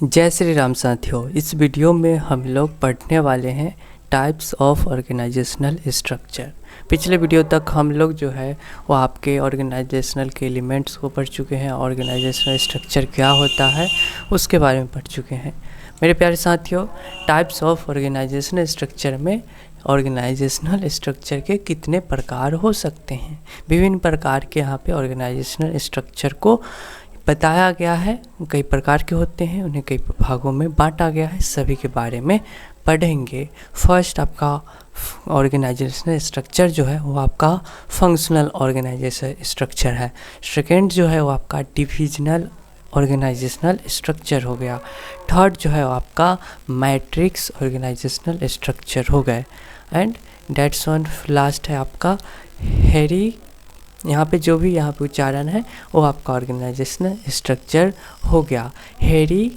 जय श्री राम साथियों। इस वीडियो में हम लोग पढ़ने वाले हैं टाइप्स ऑफ ऑर्गेनाइजेशनल स्ट्रक्चर। पिछले वीडियो तक हम लोग जो है वो आपके ऑर्गेनाइजेशनल के एलिमेंट्स को पढ़ चुके हैं, ऑर्गेनाइजेशनल स्ट्रक्चर क्या होता है उसके बारे में पढ़ चुके हैं। मेरे प्यारे साथियों, टाइप्स ऑफ ऑर्गेनाइजेशनल स्ट्रक्चर में ऑर्गेनाइजेशनल स्ट्रक्चर के कितने प्रकार हो सकते हैं, विभिन्न प्रकार के यहाँ पे ऑर्गेनाइजेशनल स्ट्रक्चर को बताया गया है। कई प्रकार के होते हैं, उन्हें कई भागों में बांटा गया है, सभी के बारे में पढ़ेंगे। फर्स्ट आपका ऑर्गेनाइजेशनल स्ट्रक्चर जो है वो आपका फंक्शनल ऑर्गेनाइजेशन स्ट्रक्चर है। सेकेंड जो है वो आपका डिविजनल ऑर्गेनाइजेशनल स्ट्रक्चर हो गया। थर्ड जो है वो आपका मैट्रिक्स ऑर्गेनाइजेशनल स्ट्रक्चर हो गए। एंड डेट्स वन लास्ट है आपका हेरी, यहाँ पे जो भी यहाँ पे उच्चारण है वो आपका ऑर्गेनाइजेशनल स्ट्रक्चर हो गया। हेरी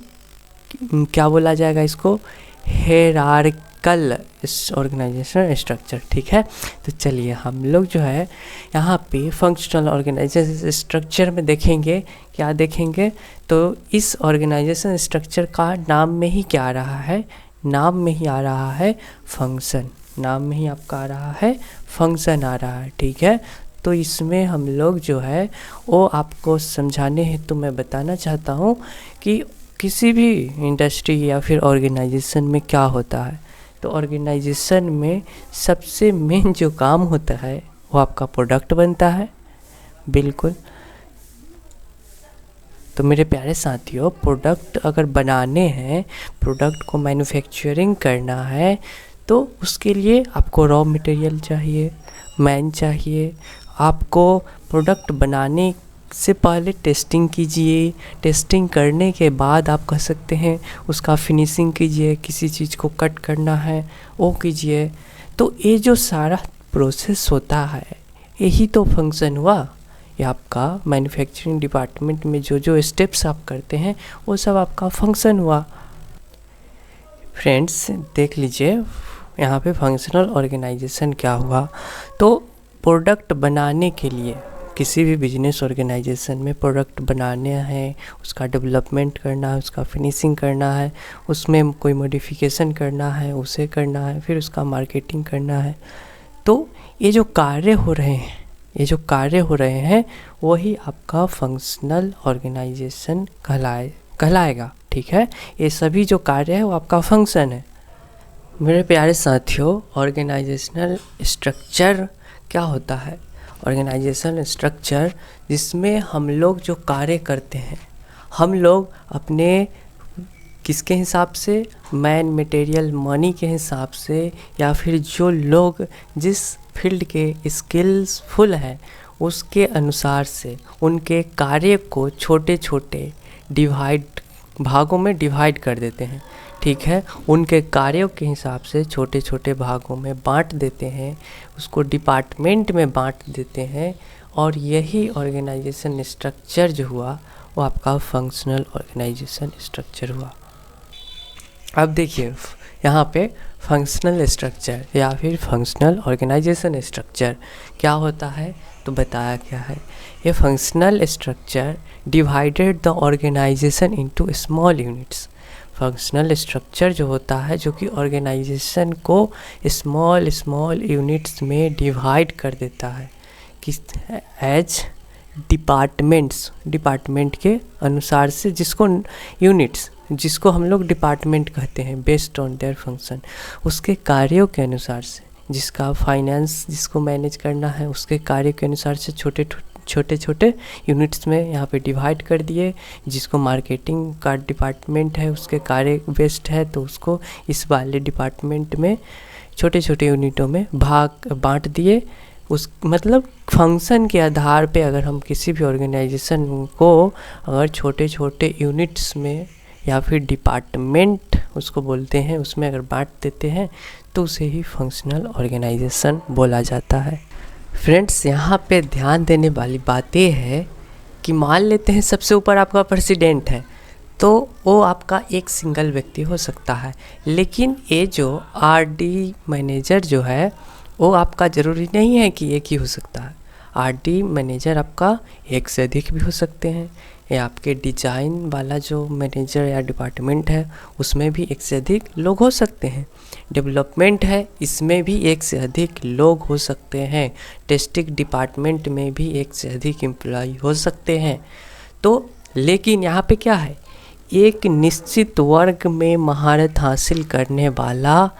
क्या बोला जाएगा इसको, हेरार्कल ऑर्गेनाइजेशनल स्ट्रक्चर। ठीक है, तो चलिए हम लोग जो है यहाँ पे फंक्शनल ऑर्गेनाइजेशन स्ट्रक्चर में देखेंगे। क्या देखेंगे, तो इस ऑर्गेनाइजेशन स्ट्रक्चर का नाम में ही क्या आ रहा है, नाम में ही आ रहा है फंक्शन। नाम में ही आपका आ रहा है फंक्शन आ रहा है। ठीक है, तो इसमें हम लोग जो है वो आपको समझाने हेतु तो मैं बताना चाहता हूँ कि किसी भी इंडस्ट्री या फिर ऑर्गेनाइजेशन में क्या होता है। तो ऑर्गेनाइजेशन में सबसे मेन जो काम होता है वो आपका प्रोडक्ट बनता है। बिल्कुल, तो मेरे प्यारे साथियों, प्रोडक्ट अगर बनाने हैं, प्रोडक्ट को मैन्युफैक्चरिंग करना है, तो उसके लिए आपको रॉ मटेरियल चाहिए, मैन चाहिए। आपको प्रोडक्ट बनाने से पहले टेस्टिंग कीजिए, टेस्टिंग करने के बाद आप कह सकते हैं उसका फिनिशिंग कीजिए, किसी चीज़ को कट करना है वो कीजिए। तो ये जो सारा प्रोसेस होता है यही तो फंक्शन हुआ। ये आपका मैन्युफैक्चरिंग डिपार्टमेंट में जो जो स्टेप्स आप करते हैं वो सब आपका फंक्शन हुआ। फ्रेंड्स देख लीजिए यहाँ पे फंक्शनल ऑर्गेनाइजेशन क्या हुआ। तो प्रोडक्ट बनाने के लिए किसी भी बिजनेस ऑर्गेनाइजेशन में प्रोडक्ट बनाने हैं, उसका डेवलपमेंट करना है, उसका फिनिशिंग करना है, उसमें कोई मॉडिफिकेशन करना है उसे करना है, फिर उसका मार्केटिंग करना है। तो ये जो कार्य हो रहे हैं, ये जो कार्य हो रहे हैं वही आपका फंक्शनल ऑर्गेनाइजेशन कहलाएगा। ठीक है, ये सभी जो कार्य है वो आपका फंक्शन है। मेरे प्यारे साथियों, ऑर्गेनाइजेशनल स्ट्रक्चर क्या होता है, ऑर्गेनाइजेशनल स्ट्रक्चर जिसमें हम लोग जो कार्य करते हैं, हम लोग अपने किसके हिसाब से, मैन मटेरियल मनी के हिसाब से, या फिर जो लोग जिस फील्ड के स्किल्सफुल हैं उसके अनुसार से उनके कार्य को छोटे छोटे भागों में डिवाइड कर देते हैं। ठीक है, उनके कार्यों के हिसाब से छोटे छोटे भागों में बांट देते हैं, उसको डिपार्टमेंट में बांट देते हैं, और यही ऑर्गेनाइजेशन स्ट्रक्चर जो हुआ वो आपका फंक्शनल ऑर्गेनाइजेशन स्ट्रक्चर हुआ। अब देखिए यहाँ पे फंक्शनल स्ट्रक्चर या फिर फंक्शनल ऑर्गेनाइजेशन स्ट्रक्चर क्या होता है, तो बताया गया है ये functional structure divided the organization into small units. Functional structure जो होता है जो कि ऑर्गेनाइजेशन को स्मॉल यूनिट्स में डिवाइड कर देता है, किस एज डिपार्टमेंट के अनुसार से, जिसको यूनिट्स, जिसको हम लोग डिपार्टमेंट कहते हैं, बेस्ड ऑन देयर फंक्शन, उसके कार्यों के अनुसार से, जिसका फाइनेंस जिसको मैनेज करना है उसके कार्य के अनुसार से छोटे छोटे यूनिट्स में यहाँ पे डिवाइड कर दिए। जिसको मार्केटिंग का डिपार्टमेंट है उसके कार्य बेस्ड है तो उसको इस वाले डिपार्टमेंट में छोटे छोटे यूनिटों में बांट दिए। उस मतलब फंक्शन के आधार पे अगर हम किसी भी ऑर्गेनाइजेशन को अगर छोटे छोटे यूनिट्स में या फिर डिपार्टमेंट उसको बोलते हैं उसमें अगर बांट देते हैं तो उसे ही फंक्शनल ऑर्गेनाइजेशन बोला जाता है। फ्रेंड्स यहाँ पे ध्यान देने वाली बात ये है कि मान लेते हैं सबसे ऊपर आपका प्रेसिडेंट है, तो वो आपका एक सिंगल व्यक्ति हो सकता है, लेकिन ये जो आरडी मैनेजर जो है वो आपका ज़रूरी नहीं है कि एक ही हो सकता है। आरडी मैनेजर आपका एक से अधिक भी हो सकते हैं। ये आपके डिजाइन वाला जो मैनेजर या डिपार्टमेंट है उसमें भी एक से अधिक लोग हो सकते हैं। डेवलपमेंट है, इसमें भी एक से अधिक लोग हो सकते हैं। टेस्टिंग डिपार्टमेंट में भी एक से अधिक एम्प्लॉय हो सकते हैं। तो लेकिन यहाँ पे क्या है, एक निश्चित वर्ग में महारत हासिल करने वाला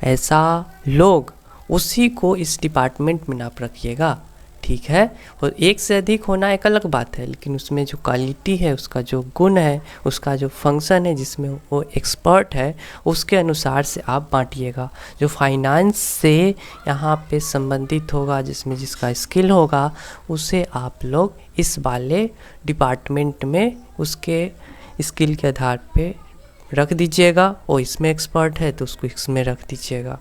ऐसा लोग, उसी को इस डिपार्टमेंट में नाप रखिएगा, ठीक है। और एक से अधिक होना एक अलग बात है, लेकिन उसमें जो क्वालिटी है, उसका जो गुण है, उसका जो फंक्शन है जिसमें वो एक्सपर्ट है, उसके अनुसार से आप बांटिएगा। जो फाइनेंस से यहाँ पे संबंधित होगा, जिसमें जिसका स्किल होगा, उसे आप लोग इस वाले डिपार्टमेंट में उसके स्किल के आधार पे रख दीजिएगा। और इसमें एक्सपर्ट है तो उसको इसमें रख दीजिएगा।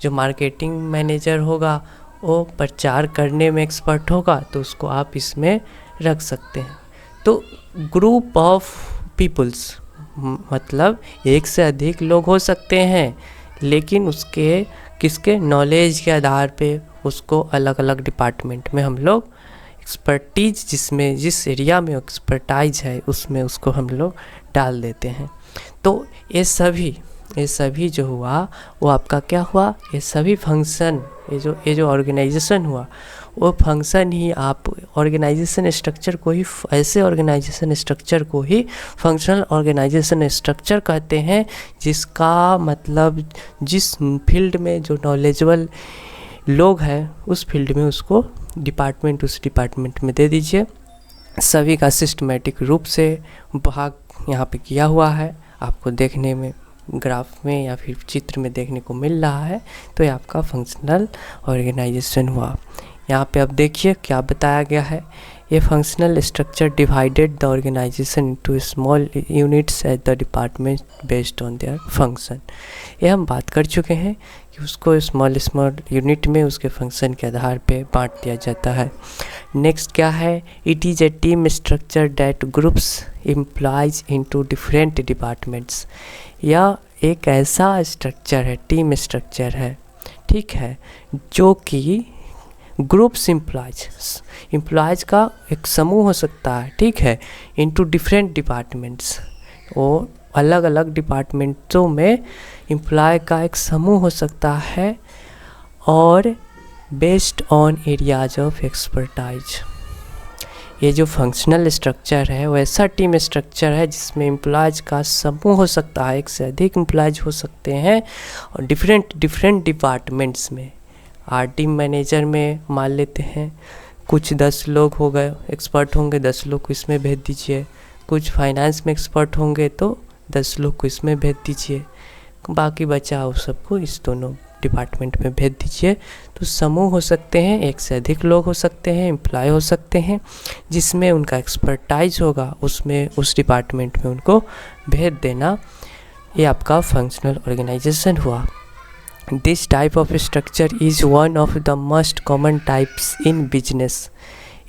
जो मार्केटिंग मैनेजर होगा वो प्रचार करने में एक्सपर्ट होगा तो उसको आप इसमें रख सकते हैं। तो ग्रुप ऑफ पीपल्स मतलब एक से अधिक लोग हो सकते हैं, लेकिन उसके किसके नॉलेज के आधार पे उसको अलग अलग डिपार्टमेंट में हम लोग एक्सपर्टीज, जिसमें जिस एरिया में एक्सपर्टाइज है उसमें उसको हम लोग डाल देते हैं। तो ये सभी जो हुआ वो आपका क्या हुआ, ये सभी फंक्शन, ये जो ऑर्गेनाइजेशन हुआ वो फंक्शन ही आप ऑर्गेनाइजेशन स्ट्रक्चर को ही, ऐसे ऑर्गेनाइजेशन स्ट्रक्चर को ही फंक्शनल ऑर्गेनाइजेशन स्ट्रक्चर कहते हैं, जिसका मतलब जिस फील्ड में जो नॉलेजेबल लोग हैं उस फील्ड में उसको डिपार्टमेंट उस डिपार्टमेंट में दे दीजिए। सभी का सिस्टमेटिक रूप से भाग यहाँ पे किया हुआ है, आपको देखने में ग्राफ में या फिर चित्र में देखने को मिल रहा है। तो ये आपका फंक्शनल ऑर्गेनाइजेशन हुआ। यहाँ पे अब देखिए क्या बताया गया है। ये functional structure divided the organization into small units at the department based on their function. ये हम बात कर चुके हैं कि उसको स्मॉल यूनिट में उसके फंक्शन के आधार पे बांट दिया जाता है। नेक्स्ट क्या है, it is A team structure that groups employees into different departments. यह एक ऐसा स्ट्रक्चर है, टीम स्ट्रक्चर है, ठीक है, जो कि ग्रुप्स एम्प्लॉयज का एक समूह हो सकता है, ठीक है, इनटू डिफरेंट डिपार्टमेंट्स। वो अलग अलग डिपार्टमेंटों में एम्प्लॉय का एक समूह हो सकता है, और based on areas of expertise. ये जो फंक्शनल स्ट्रक्चर है वो ऐसा टीम स्ट्रक्चर है जिसमें एम्प्लॉयज का समूह हो सकता है, एक से अधिक एम्प्लॉयज हो सकते हैं, और डिफरेंट डिपार्टमेंट्स में। टीम मैनेजर में मान लेते हैं कुछ 10 लोग हो गए, एक्सपर्ट होंगे, 10 लोग को इसमें भेज दीजिए। कुछ फाइनेंस में एक्सपर्ट होंगे तो 10 लोग को इसमें भेज दीजिए, बाकी बचा उस सबको इस दोनों डिपार्टमेंट में भेज दीजिए। तो समूह हो सकते हैं, एक से अधिक लोग हो सकते हैं, एम्प्लॉय हो सकते हैं, जिसमें उनका एक्सपर्टाइज होगा, उसमें उस डिपार्टमेंट में उनको भेज देना। ये आपका फंक्शनल ऑर्गेनाइजेशन हुआ। This type of structure is one of the most common types in business.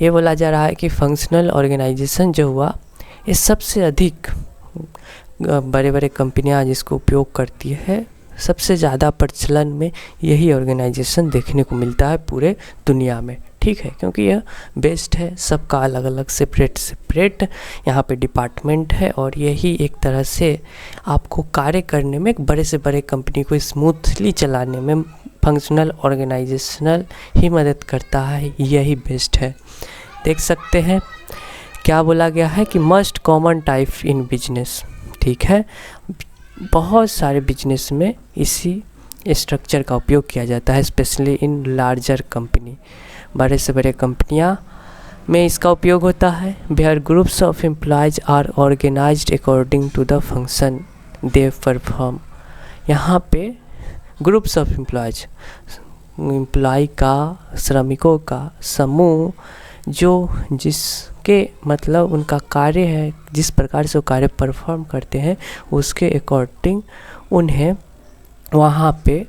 ये बोला जा रहा है कि फंक्शनल ऑर्गेनाइजेशन जो हुआ ये सबसे अधिक बड़े बड़े कंपनियां जिसको उपयोग करती है, सबसे ज़्यादा प्रचलन में यही ऑर्गेनाइजेशन देखने को मिलता है पूरे दुनिया में, ठीक है, क्योंकि यह बेस्ट है, सबका अलग अलग सेपरेट यहाँ पे डिपार्टमेंट है, और यही एक तरह से आपको कार्य करने में, एक बड़े से बड़े कंपनी को स्मूथली चलाने में फंक्शनल ऑर्गेनाइजेशनल ही मदद करता है, यही बेस्ट है। देख सकते हैं क्या बोला गया है कि most common type in business, ठीक है, बहुत सारे बिजनेस में इसी स्ट्रक्चर का उपयोग किया जाता है, स्पेशली इन लार्जर कंपनी, बड़े से बड़े कंपनियां में इसका उपयोग होता है। Where groups of employees are organized according to the function they perform. यहाँ पे ग्रुप्स ऑफ एम्प्लॉय का, श्रमिकों का समूह, जो जिसके मतलब उनका कार्य है, जिस प्रकार से वो कार्य परफॉर्म करते हैं उसके अकॉर्डिंग उन्हें वहाँ पे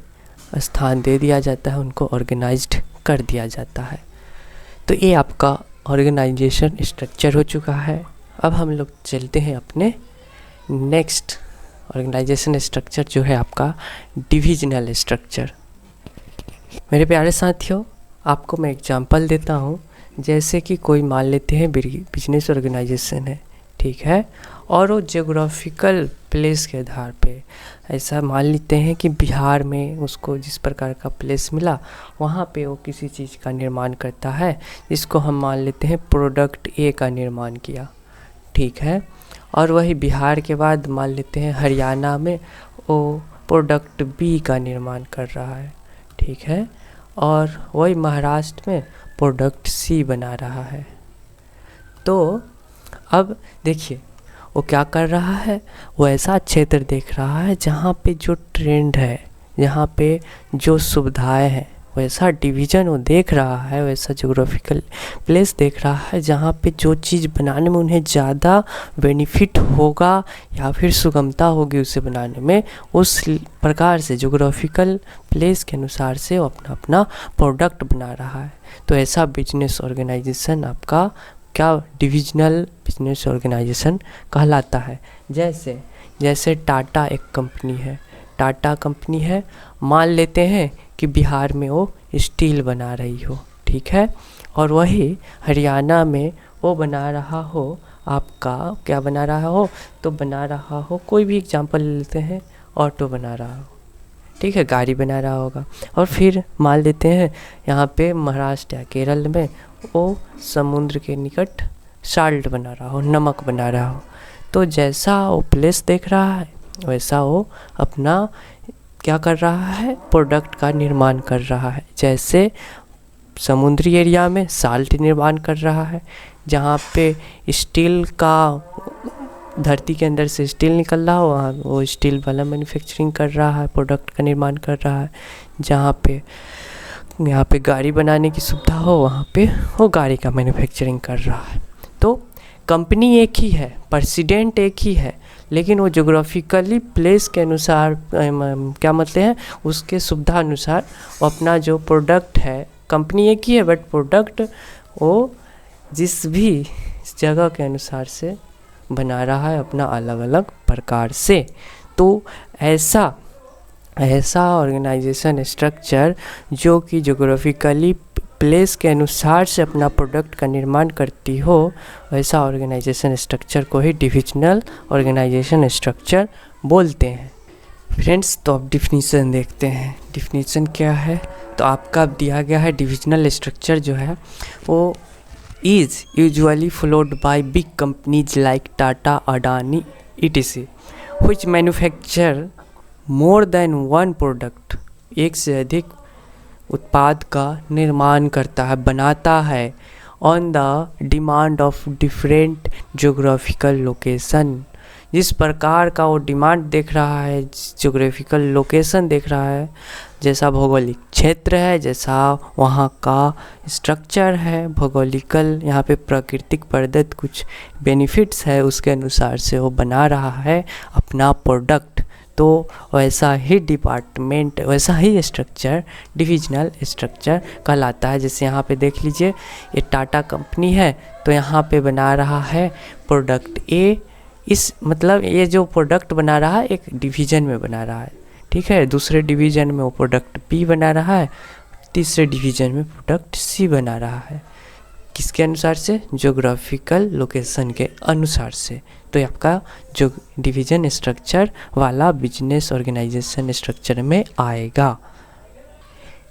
स्थान दे दिया जाता है, उनको ऑर्गेनाइज्ड कर दिया जाता है। तो ये आपका ऑर्गेनाइजेशन स्ट्रक्चर हो चुका है। अब हम लोग चलते हैं अपने नेक्स्ट ऑर्गेनाइजेशन स्ट्रक्चर, जो है आपका डिविजनल स्ट्रक्चर। मेरे प्यारे साथियों, आपको मैं एग्जांपल देता हूँ। जैसे कि कोई मान लेते हैं बिजनेस ऑर्गेनाइजेशन है, ठीक है। और वो जियोग्राफिकल प्लेस के आधार पे, ऐसा मान लेते हैं कि बिहार में उसको जिस प्रकार का प्लेस मिला वहाँ पे वो किसी चीज़ का निर्माण करता है, जिसको हम मान लेते हैं प्रोडक्ट ए का निर्माण किया, ठीक है। और वही बिहार के बाद मान लेते हैं हरियाणा में वो प्रोडक्ट बी का निर्माण कर रहा है, ठीक है। और वही महाराष्ट्र में प्रोडक्ट सी बना रहा है। तो अब देखिए वो क्या कर रहा है, वो ऐसा क्षेत्र देख रहा है जहाँ पे जो ट्रेंड है, जहाँ पे जो सुविधाएं हैं, वैसा डिवीज़न वो देख रहा है, वैसा ज्योग्राफिकल प्लेस देख रहा है जहाँ पे जो चीज़ बनाने में उन्हें ज़्यादा बेनिफिट होगा या फिर सुगमता होगी उसे बनाने में, उस प्रकार से ज्योग्राफिकल प्लेस के अनुसार से वो अपना अपना प्रोडक्ट बना रहा है। तो ऐसा बिजनेस ऑर्गेनाइजेशन आपका क्या डिविजनल बिजनेस ऑर्गेनाइजेशन कहलाता है। जैसे टाटा एक कंपनी है, टाटा कंपनी है, मान लेते हैं कि बिहार में वो स्टील बना रही हो, ठीक है। और वही हरियाणा में वो बना रहा हो, आपका क्या बना रहा हो, तो बना रहा हो, कोई भी एग्जांपल लेते हैं, ऑटो बना रहा हो, ठीक है, गाड़ी बना रहा होगा। और फिर मान लेते हैं यहाँ पे महाराष्ट्र या केरल में वो समुद्र के निकट साल्ट बना रहा हो, नमक बना रहा हो। तो जैसा वो प्लेस देख रहा है वैसा वो अपना क्या कर रहा है, प्रोडक्ट का निर्माण कर रहा है। जैसे समुद्री एरिया में साल्ट निर्माण कर रहा है, जहाँ पे स्टील का धरती के अंदर से स्टील निकल रहा हो वहाँ वो स्टील वाला मैन्युफैक्चरिंग कर रहा है, प्रोडक्ट का निर्माण कर रहा है। जहाँ पे यहाँ पे गाड़ी बनाने की सुविधा हो वहाँ पे वो गाड़ी का मैन्युफैक्चरिंग कर रहा है। तो कंपनी एक ही है, प्रेसिडेंट एक ही है, लेकिन वो ज्योग्राफिकली प्लेस के अनुसार क्या मतलब है, उसके सुविधा अनुसार वो अपना जो प्रोडक्ट है, कंपनी एक ही है बट प्रोडक्ट वो जिस भी जगह के अनुसार से बना रहा है अपना अलग अलग प्रकार से। तो ऐसा ऑर्गेनाइजेशन स्ट्रक्चर जो कि ज्योग्राफिकली प्लेस के अनुसार से अपना प्रोडक्ट का निर्माण करती हो, वैसा ऑर्गेनाइजेशन स्ट्रक्चर को ही डिविजनल ऑर्गेनाइजेशन स्ट्रक्चर बोलते हैं। फ्रेंड्स, तो अब डिफिनीसन देखते हैं। डिफिनीसन क्या है, तो आपका दिया गया है डिविजनल स्ट्रक्चर जो है वो is usually followed by big companies like Tata, Adani, etc. which manufacture more than one product. एक से अधिक उत्पाद का निर्माण करता है, बनाता है on the demand of different geographical location. जिस प्रकार का वो डिमांड देख रहा है, ज्योग्राफिकल लोकेशन देख रहा है, जैसा भौगोलिक क्षेत्र है, जैसा वहाँ का स्ट्रक्चर है, भौगोलिकल यहाँ पे प्राकृतिक प्रदत्त कुछ बेनिफिट्स है, उसके अनुसार से वो बना रहा है अपना प्रोडक्ट। तो वैसा ही डिपार्टमेंट, वैसा ही स्ट्रक्चर डिविजनल स्ट्रक्चर कहलाता है। जैसे यहाँ पे देख लीजिए, ये टाटा कंपनी है तो यहाँ पे बना रहा है प्रोडक्ट ए, इस मतलब ये जो प्रोडक्ट बना रहा है एक डिवीज़न में बना रहा है, ठीक है। दूसरे डिवीज़न में वो प्रोडक्ट बी बना रहा है, तीसरे डिवीज़न में प्रोडक्ट सी बना रहा है। किसके अनुसार से, ज्योग्राफिकल लोकेशन के अनुसार से। तो ये आपका जो डिवीज़न स्ट्रक्चर वाला बिजनेस ऑर्गेनाइजेशन स्ट्रक्चर में आएगा।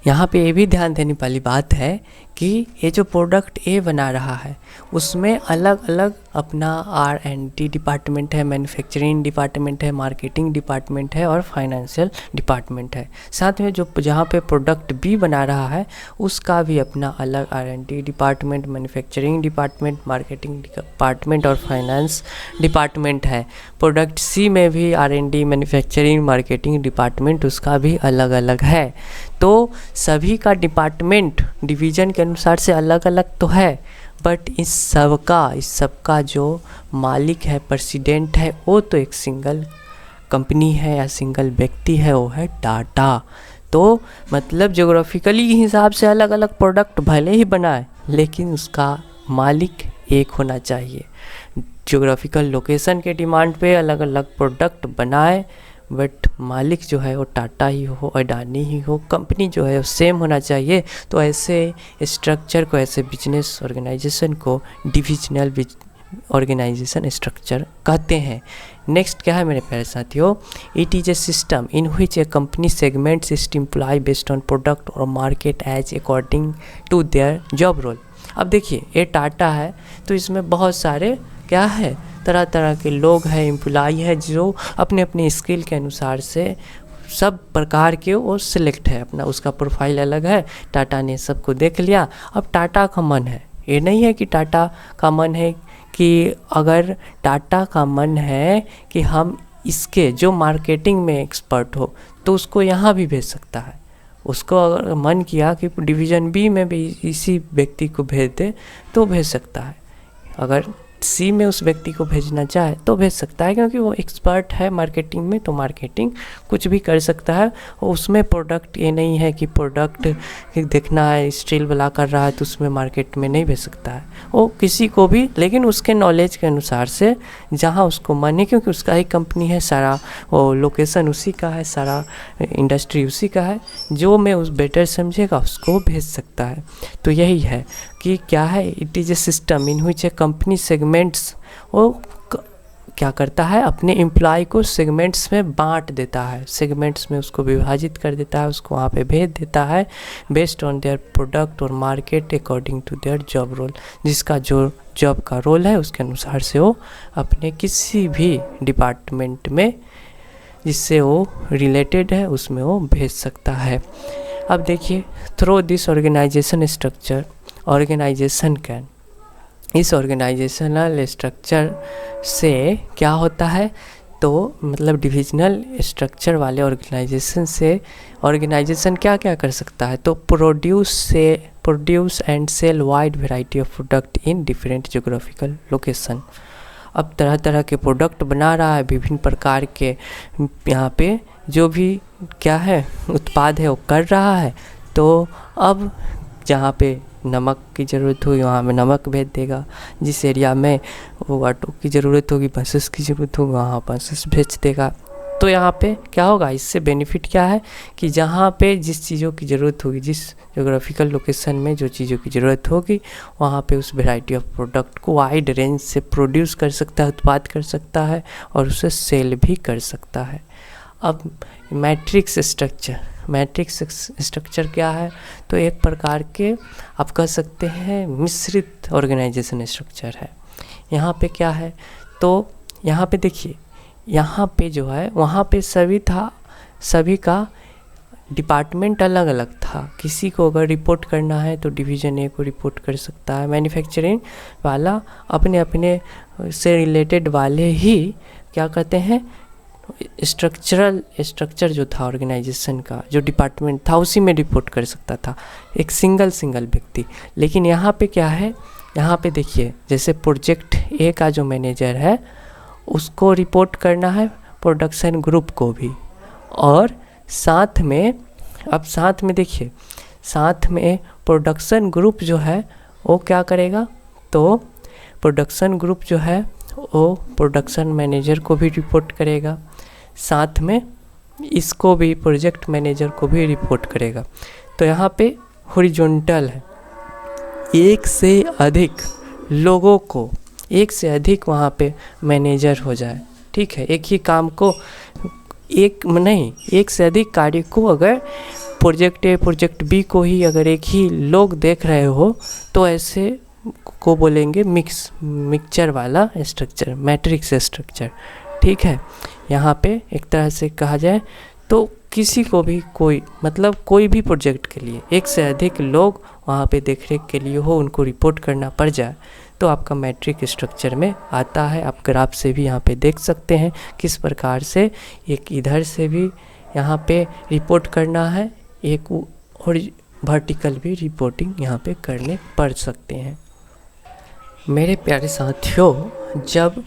यहाँ पे ये भी ध्यान देने वाली बात है कि ये जो प्रोडक्ट ए बना रहा है उसमें अलग अलग अपना R&D डिपार्टमेंट है, मैन्युफैक्चरिंग डिपार्टमेंट है, मार्केटिंग डिपार्टमेंट है और फाइनेंशियल डिपार्टमेंट है। साथ में जो जहाँ पे प्रोडक्ट बी बना रहा है उसका भी अपना अलग R&D department, manufacturing department, marketing department और फाइनेंस डिपार्टमेंट है। प्रोडक्ट सी में भी R&D, मैन्युफैक्चरिंग, मार्केटिंग डिपार्टमेंट उसका भी अलग अलग है। तो सभी का डिपार्टमेंट डिवीज़न के अनुसार से अलग अलग तो है, बट इस सबका जो मालिक है, प्रेसिडेंट है, वो तो एक सिंगल कंपनी है या सिंगल व्यक्ति है, वो है टाटा। तो मतलब ज्योग्राफिकली के हिसाब से अलग अलग प्रोडक्ट भले ही बनाए लेकिन उसका मालिक एक होना चाहिए। ज्योग्राफिकल लोकेशन के डिमांड पे अलग अलग प्रोडक्ट बनाए बट मालिक जो है वो टाटा ही हो, अडानी ही हो, कंपनी जो है वो सेम होना चाहिए। तो ऐसे स्ट्रक्चर को, ऐसे बिजनेस ऑर्गेनाइजेशन को डिविजनल ऑर्गेनाइजेशन स्ट्रक्चर कहते हैं। नेक्स्ट क्या है मेरे प्यारे साथियों, it is a system in which a company segments its employ based on product और market as according to their job role. अब देखिए ये टाटा है तो इसमें बहुत सारे क्या है, तरह तरह के लोग हैं, एम्प्लॉय है, जो अपने अपने स्किल के अनुसार से सब प्रकार के वो सिलेक्ट है, अपना उसका प्रोफाइल अलग है। टाटा ने सबको देख लिया। अब टाटा का मन है, ये नहीं है कि टाटा का मन है कि अगर टाटा का मन है कि हम इसके जो मार्केटिंग में एक्सपर्ट हो तो उसको यहाँ भी भेज सकता है। उसको अगर मन किया कि डिवीज़न बी में भी इसी व्यक्ति को भेज दे तो भेज सकता है। अगर सी में उस व्यक्ति को भेजना चाहे तो भेज सकता है, क्योंकि वो एक्सपर्ट है मार्केटिंग में, तो मार्केटिंग कुछ भी कर सकता है। और उसमें प्रोडक्ट ये नहीं है कि प्रोडक्ट देखना है स्टील वाला कर रहा है तो उसमें मार्केट में नहीं भेज सकता है। वो किसी को भी, लेकिन उसके नॉलेज के अनुसार से जहाँ उसको मन है, क्योंकि उसका ही कंपनी है, सारा वो लोकेशन उसी का है, सारा इंडस्ट्री उसी का है, जो मैं उस बेटर समझेगा उसको भेज सकता है। तो यही है कि क्या है, it is a system in which a company segments, वो क्या करता है, अपने एम्प्लॉय को सेगमेंट्स में बांट देता है, सेगमेंट्स में उसको विभाजित कर देता है, उसको वहाँ पे भेज देता है बेस्ड ऑन देयर प्रोडक्ट और market according to their job role. जिसका जो जॉब का रोल है उसके अनुसार से वो अपने किसी भी डिपार्टमेंट में जिससे वो रिलेटेड है उसमें वो भेज सकता है। अब देखिए, through this organization structure organization can, इस ऑर्गेनाइजेशनल स्ट्रक्चर से क्या होता है, तो मतलब डिविजनल स्ट्रक्चर वाले ऑर्गेनाइजेशन से ऑर्गेनाइजेशन क्या क्या कर सकता है, तो produce and sell wide variety of product in different geographical location. अब तरह तरह के प्रोडक्ट बना रहा है, विभिन्न प्रकार के यहाँ पे जो भी क्या है उत्पाद है वो कर रहा है। तो अब जहाँ पे नमक की ज़रूरत होगी वहाँ में नमक भेज देगा, जिस एरिया में वो ऑटो की ज़रूरत होगी, बसेस की ज़रूरत होगी वहाँ बसेस भेज देगा। तो यहाँ पे क्या होगा, इससे बेनिफिट क्या है कि जहाँ पे जिस चीज़ों की ज़रूरत होगी, जिस जोग्राफिकल लोकेशन में जो चीज़ों की ज़रूरत होगी वहाँ पे उस वैरायटी ऑफ प्रोडक्ट को वाइड रेंज से प्रोड्यूस कर सकता है, उत्पाद कर सकता है और उसे सेल भी कर सकता है। अब मैट्रिक्स स्ट्रक्चर क्या है, तो एक प्रकार के आप कह सकते हैं मिश्रित ऑर्गेनाइजेशन स्ट्रक्चर है। यहाँ पे क्या है, तो यहाँ पे देखिए, यहाँ पे जो है वहाँ पे सभी का डिपार्टमेंट अलग अलग था। किसी को अगर रिपोर्ट करना है तो डिवीज़न ए को रिपोर्ट कर सकता है, मैन्युफैक्चरिंग वाला अपने अपने से रिलेटेड वाले ही क्या कहते हैं स्ट्रक्चर जो था ऑर्गेनाइजेशन का, जो डिपार्टमेंट था उसी में रिपोर्ट कर सकता था एक सिंगल व्यक्ति। लेकिन यहाँ पे क्या है, यहाँ पे देखिए जैसे प्रोजेक्ट ए का जो मैनेजर है उसको रिपोर्ट करना है प्रोडक्शन ग्रुप को भी, और साथ में देखिए साथ में प्रोडक्शन ग्रुप जो है वो क्या करेगा, तो प्रोडक्शन ग्रुप जो है वो प्रोडक्शन मैनेजर को भी रिपोर्ट करेगा, साथ में इसको भी प्रोजेक्ट मैनेजर को भी रिपोर्ट करेगा। तो यहाँ पे हॉरिजॉन्टल है, एक से अधिक लोगों को, एक से अधिक वहाँ पे मैनेजर हो जाए, ठीक है, एक ही काम को एक से अधिक कार्य को अगर प्रोजेक्ट ए प्रोजेक्ट बी को ही अगर एक ही लोग देख रहे हो तो ऐसे को बोलेंगे मिक्सचर वाला स्ट्रक्चर, मैट्रिक्स स्ट्रक्चर, ठीक है। यहाँ पे एक तरह से कहा जाए तो किसी को भी कोई भी प्रोजेक्ट के लिए एक से अधिक लोग वहाँ पे देखरेख के लिए हो, उनको रिपोर्ट करना पड़ जाए तो आपका मैट्रिक स्ट्रक्चर में आता है। आप ग्राफ से भी यहाँ पे देख सकते हैं किस प्रकार से एक इधर से भी यहाँ पे रिपोर्ट करना है, एक और वर्टिकल भी रिपोर्टिंग यहाँ पे करने पड़ सकते हैं। मेरे प्यारे साथियों, जब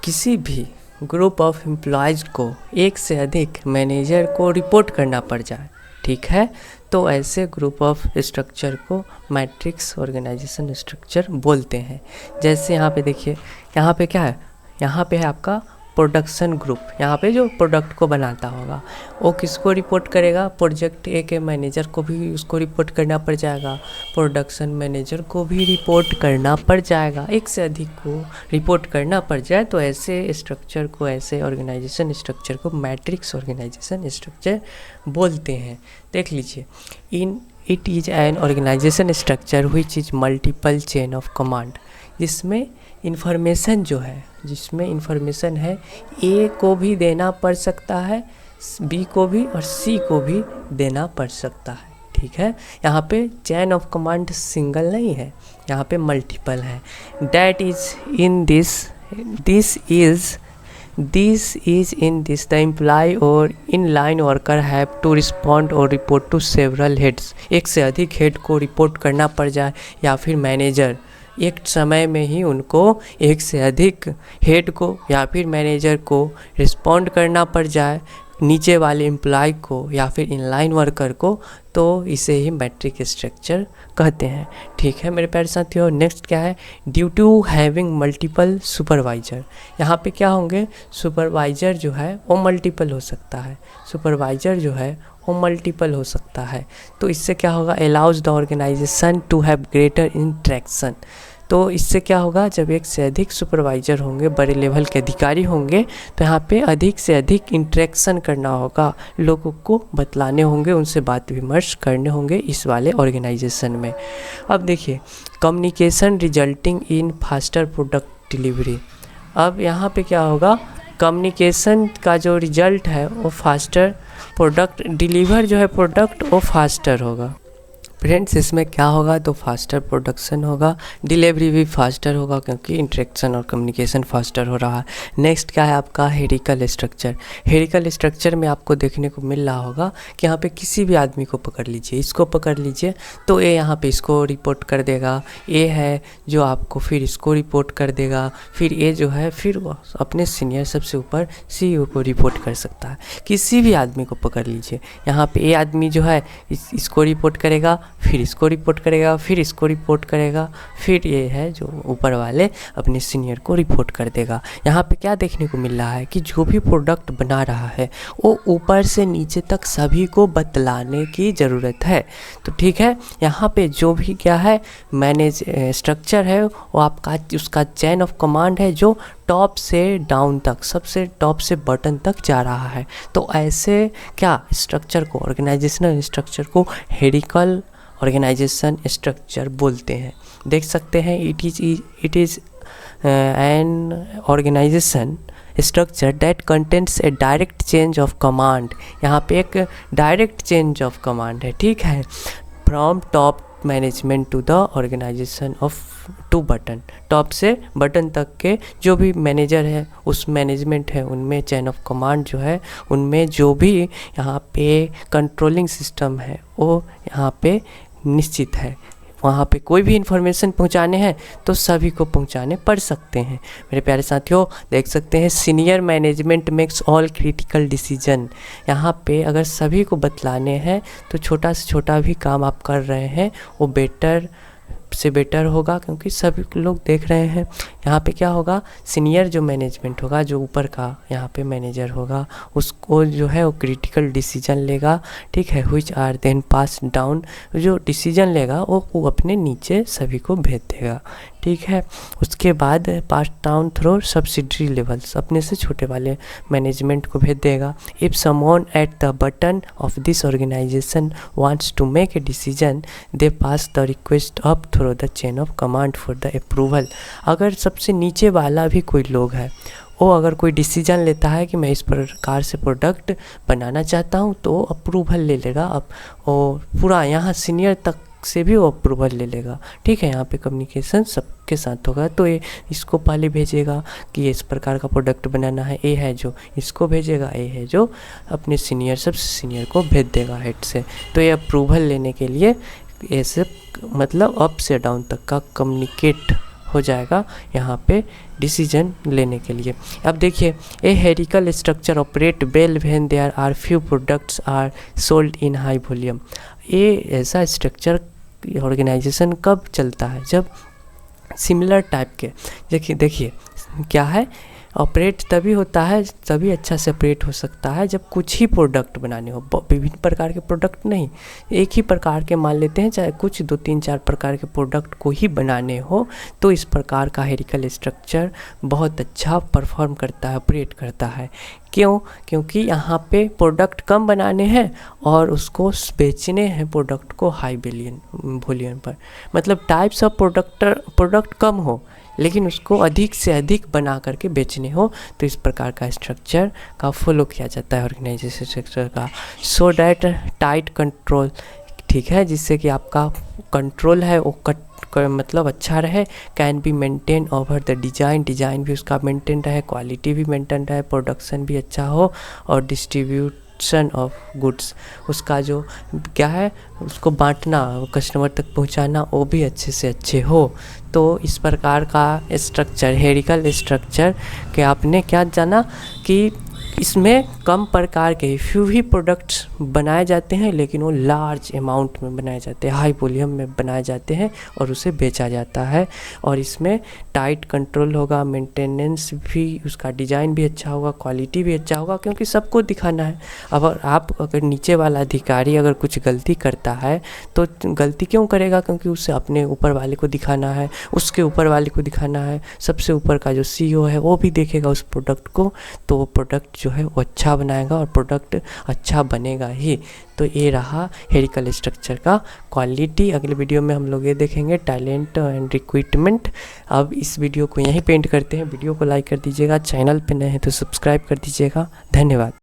किसी भी ग्रुप ऑफ एम्प्लॉयज़ को एक से अधिक मैनेजर को रिपोर्ट करना पड़ जाए, ठीक है, तो ऐसे ग्रुप ऑफ स्ट्रक्चर को मैट्रिक्स ऑर्गेनाइजेशन स्ट्रक्चर बोलते हैं। जैसे यहाँ पे देखिए, यहाँ पे क्या है, यहाँ पे है आपका प्रोडक्शन ग्रुप, यहाँ पे जो प्रोडक्ट को बनाता होगा वो किसको रिपोर्ट करेगा, प्रोजेक्ट ए के मैनेजर को भी उसको रिपोर्ट करना पड़ जाएगा, प्रोडक्शन मैनेजर को भी रिपोर्ट करना पड़ जाएगा, एक से अधिक को रिपोर्ट करना पड़ जाए तो ऐसे स्ट्रक्चर को, ऐसे ऑर्गेनाइजेशन स्ट्रक्चर को मैट्रिक्स ऑर्गेनाइजेशन स्ट्रक्चर बोलते हैं। देख लीजिए, it is an organization structure which is multiple chain of command, जिसमें इन्फॉर्मेशन जो है, जिसमें इन्फॉर्मेशन है ए को भी देना पड़ सकता है, बी को भी और सी को भी देना पड़ सकता है। ठीक है, यहाँ पे चैन ऑफ कमांड सिंगल नहीं है, यहाँ पे मल्टीपल है। That is in this is in this the employ और in line worker have to respond और रिपोर्ट टू सेवरल हेड्स, एक से अधिक हेड को रिपोर्ट करना पड़ जाए या फिर मैनेजर, एक समय में ही उनको एक से अधिक हेड को या फिर मैनेजर को रिस्पॉन्ड करना पड़ जाए, नीचे वाले एम्प्लॉय को या फिर इनलाइन वर्कर को, तो इसे ही मैट्रिक स्ट्रक्चर कहते हैं। ठीक है मेरे प्यारे साथियों, नेक्स्ट क्या है, due to having multiple supervisor, यहाँ पे क्या होंगे, सुपरवाइजर जो है वो मल्टीपल हो सकता है, सुपरवाइजर जो है वो मल्टीपल हो सकता है। तो इससे क्या होगा, allows the organization to have greater interaction, तो इससे क्या होगा, जब एक से अधिक सुपरवाइजर होंगे, बड़े लेवल के अधिकारी होंगे, तो यहाँ पे अधिक से अधिक इंटरेक्शन करना होगा, लोगों को बतलाने होंगे, उनसे बात विमर्श करने होंगे इस वाले ऑर्गेनाइजेशन में। अब देखिए, communication resulting in faster product delivery, अब यहाँ पे क्या होगा, कम्युनिकेशन का जो रिजल्ट है वो फास्टर प्रोडक्ट डिलीवर जो है प्रोडक्ट वो फास्टर होगा। फ्रेंड्स इसमें क्या होगा, तो फास्टर प्रोडक्शन होगा, डिलीवरी भी फास्टर होगा क्योंकि इंटरेक्शन और कम्युनिकेशन फास्टर हो रहा है। नेक्स्ट क्या है आपका, हेरिकल स्ट्रक्चर। हेरिकल स्ट्रक्चर में आपको देखने को मिल रहा होगा कि यहाँ पे किसी भी आदमी को पकड़ लीजिए, इसको पकड़ लीजिए तो ए यहाँ पे इसको रिपोर्ट कर देगा, ए है जो आपको फिर इसको रिपोर्ट कर देगा, फिर ए जो है फिर वो अपने सीनियर सबसे ऊपर CEO को रिपोर्ट कर सकता है। किसी भी आदमी को पकड़ लीजिए, यहाँ पे ए आदमी जो है इसको रिपोर्ट करेगा, फिर इसको रिपोर्ट करेगा, फिर इसको रिपोर्ट करेगा, फिर ये है जो ऊपर वाले अपने सीनियर को रिपोर्ट कर देगा। यहाँ पे क्या देखने को मिल रहा है कि जो भी प्रोडक्ट बना रहा है वो ऊपर से नीचे तक सभी को बतलाने की ज़रूरत है। तो ठीक है, यहाँ पे जो भी क्या है मैनेज स्ट्रक्चर है वो आपका उसका चैन ऑफ कमांड है जो टॉप से डाउन तक, सबसे टॉप से बटन तक जा रहा है। तो ऐसे क्या स्ट्रक्चर को, ऑर्गेनाइजेशनल स्ट्रक्चर को हेरिकल ऑर्गेनाइजेशन स्ट्रक्चर बोलते हैं। देख सकते हैं, it is an organization structure that contents a direct change of command, यहाँ पे एक डायरेक्ट चेंज ऑफ कमांड है। ठीक है, from top management to the organization of to button, top से बटन तक के जो भी मैनेजर है उस मैनेजमेंट है उनमें चैन ऑफ कमांड जो है उनमें जो भी यहाँ पे कंट्रोलिंग सिस्टम है वो यहाँ पे निश्चित है। वहाँ पे कोई भी इंफॉर्मेशन पहुँचाने हैं तो सभी को पहुँचाने पड़ सकते हैं। मेरे प्यारे साथियों देख सकते हैं, senior management makes all critical decision, यहाँ पे अगर सभी को बतलाने हैं तो छोटा से छोटा भी काम आप कर रहे हैं वो बेटर से बेटर होगा क्योंकि सभी लोग देख रहे हैं। यहाँ पे क्या होगा, सीनियर जो मैनेजमेंट होगा, जो ऊपर का यहाँ पे मैनेजर होगा, उसको जो है वो क्रिटिकल डिसीजन लेगा। ठीक है, which are then pass down, जो डिसीजन लेगा वो अपने नीचे सभी को भेज देगा। ठीक है, उसके बाद pass down through subsidiary levels, अपने से छोटे वाले मैनेजमेंट को भेज देगा। If someone at the button of this organization wants to make a decision they pass the request up through the chain of command for the approval, अगर सबसे नीचे वाला भी कोई लोग है वो अगर कोई डिसीजन लेता है कि मैं इस प्रकार से प्रोडक्ट बनाना चाहता हूँ तो अप्रूवल ले लेगा। अब और पूरा यहाँ सीनियर तक से भी वो अप्रूवल ले लेगा। ठीक है, यहाँ पे कम्युनिकेशन सबके साथ होगा। तो ये इसको पहले भेजेगा कि ये इस प्रकार का प्रोडक्ट बनाना है, ए है जो इसको भेजेगा, ए है जो अपने सीनियर सबसे सीनियर को भेज देगा हेड से। तो ये अप्रूवल लेने के लिए ऐसे मतलब अप से डाउन तक का कम्युनिकेट हो जाएगा यहाँ पे डिसीजन लेने के लिए। अब देखिए, a hierarchical structure operate well when there are few products are sold in high volume. ये ऐसा स्ट्रक्चर ऑर्गेनाइजेशन कब चलता है, जब सिमिलर टाइप के देखिए क्या है, ऑपरेट तभी होता है, तभी अच्छा से ऑपरेट हो सकता है जब कुछ ही प्रोडक्ट बनाने हो, विभिन्न प्रकार के प्रोडक्ट नहीं, एक ही प्रकार के मान लेते हैं, चाहे कुछ 2-3-4 प्रकार के प्रोडक्ट को ही बनाने हो, तो इस प्रकार का हेरिकल स्ट्रक्चर बहुत अच्छा परफॉर्म करता है, ऑपरेट करता है। क्यों? क्योंकि यहाँ पे प्रोडक्ट कम बनाने हैं और उसको बेचने हैं प्रोडक्ट को हाई वॉल्यूम पर, मतलब टाइप्स ऑफ प्रोडक्ट कम हो लेकिन उसको अधिक से अधिक बना करके बेचने हो, तो इस प्रकार का स्ट्रक्चर का फॉलो किया जाता है ऑर्गेनाइजेशन स्ट्रक्चर का। सो डैट टाइट कंट्रोल, ठीक है, जिससे कि आपका कंट्रोल है वो मतलब अच्छा रहे। Can be maintain over the design भी उसका मेंटेन रहे, क्वालिटी भी मेंटेन रहे, प्रोडक्शन भी अच्छा हो और डिस्ट्रीब्यूशन ऑफ गुड्स, उसका जो क्या है उसको बांटना, कस्टमर तक पहुंचाना, वो भी अच्छे से अच्छे हो। तो इस प्रकार का स्ट्रक्चर, हेरिकल स्ट्रक्चर के आपने क्या जाना कि इसमें कम प्रकार के फ्यू ही प्रोडक्ट्स बनाए जाते हैं, लेकिन वो लार्ज अमाउंट में बनाए जाते हैं, हाई वॉल्यूम में बनाए जाते हैं और उसे बेचा जाता है। और इसमें टाइट कंट्रोल होगा, मेंटेनेंस भी, उसका डिज़ाइन भी अच्छा होगा, क्वालिटी भी अच्छा होगा, क्योंकि सबको दिखाना है। अगर नीचे वाला अधिकारी अगर कुछ गलती करता है तो गलती क्यों करेगा? क्योंकि उसे अपने ऊपर वाले को दिखाना है, उसके ऊपर वाले को दिखाना है, सबसे ऊपर का जो CEO है वो भी देखेगा उस प्रोडक्ट को, तो वो प्रोडक्ट जो है वो अच्छा बनाएगा और प्रोडक्ट अच्छा बनेगा ही। तो ये रहा हेरिकल स्ट्रक्चर का क्वालिटी। अगले वीडियो में हम लोग ये देखेंगे टैलेंट एंड रिक्रूटमेंट। अब इस वीडियो को यहीं पे एंड करते हैं। वीडियो को लाइक कर दीजिएगा, चैनल पे नए हैं तो सब्सक्राइब कर दीजिएगा। धन्यवाद।